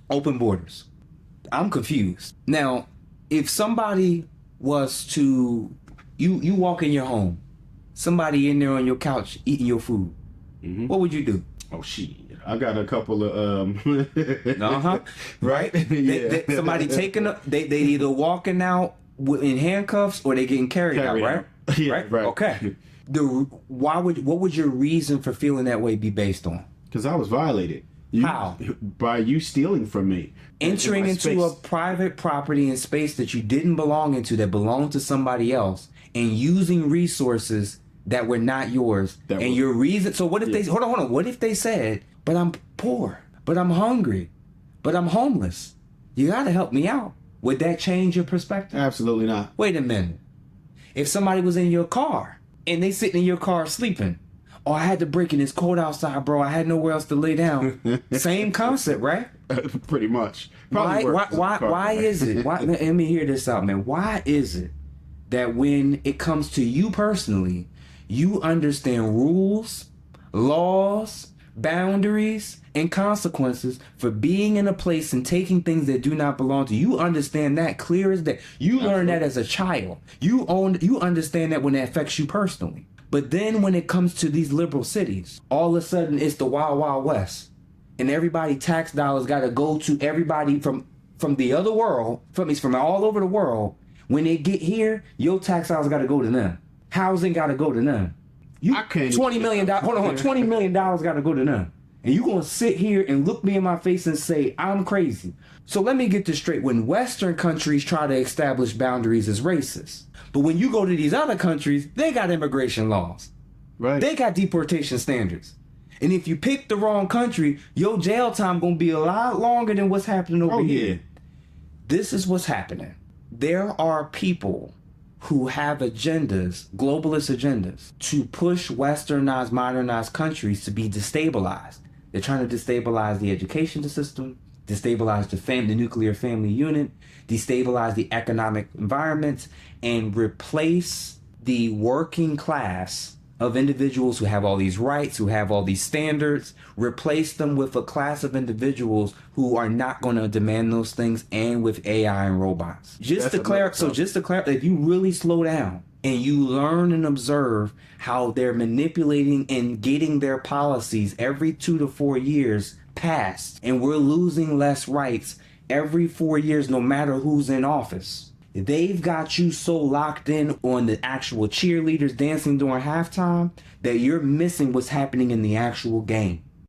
Open borders. I'm confused. Now, if somebody was to, you walk in your home, somebody in there on your couch eating your food, what would you do? Oh shit! I got a couple of Right? Yeah. Somebody taking they either walking out in handcuffs or they getting carried out, right? Yeah, right. Okay. What would your reason for feeling that way be based on? Because I was violated. How? By you stealing from me. Entering In my into a space. private property and space that you didn't belong into, that belonged to somebody else, and using resources that were not yours. Your reason. So what if they hold on? What if they said, "But I'm poor, but I'm hungry, but I'm homeless. You gotta help me out." Would that change your perspective? Absolutely not. Wait a minute. If somebody was in your car and they sitting in your car sleeping, "Oh, I had to break in. It's cold outside, bro. I had nowhere else to lay down." Same concept, right? Pretty much. Why is it? Let me hear this out, man. Why is it that when it comes to you personally, you understand rules, laws, boundaries, and consequences for being in a place and taking things that do not belong to you? You understand that clear as day. You learn that as a child. You understand that when it affects you personally. But then when it comes to these liberal cities, all of a sudden it's the wild, wild west. And everybody tax dollars got to go to everybody from the other world, from all over the world. When they get here, your tax dollars got to go to them. Housing got to go to them. I can't. $20 million. Hold on. $20 million got to go to them. And you gonna sit here and look me in my face and say I'm crazy. So let me get this straight. When Western countries try to establish boundaries as racist, but when you go to these other countries, they got immigration laws. Right. They got deportation standards. And if you pick the wrong country, your jail time gonna be a lot longer than what's happening over here. This is what's happening. There are people who have agendas, globalist agendas, to push westernized, modernized countries to be destabilized. They're trying to destabilize the education system, destabilize the nuclear family unit, destabilize the economic environment, and replace the working class of individuals who have all these rights, who have all these standards, replace them with a class of individuals who are not going to demand those things, and with AI and robots. Just to clarify, if you really slow down and you learn and observe how they're manipulating and getting their policies every 2 to 4 years passed, and we're losing less rights every 4 years no matter who's in office. They've got you so locked in on the actual cheerleaders dancing during halftime that you're missing what's happening in the actual game.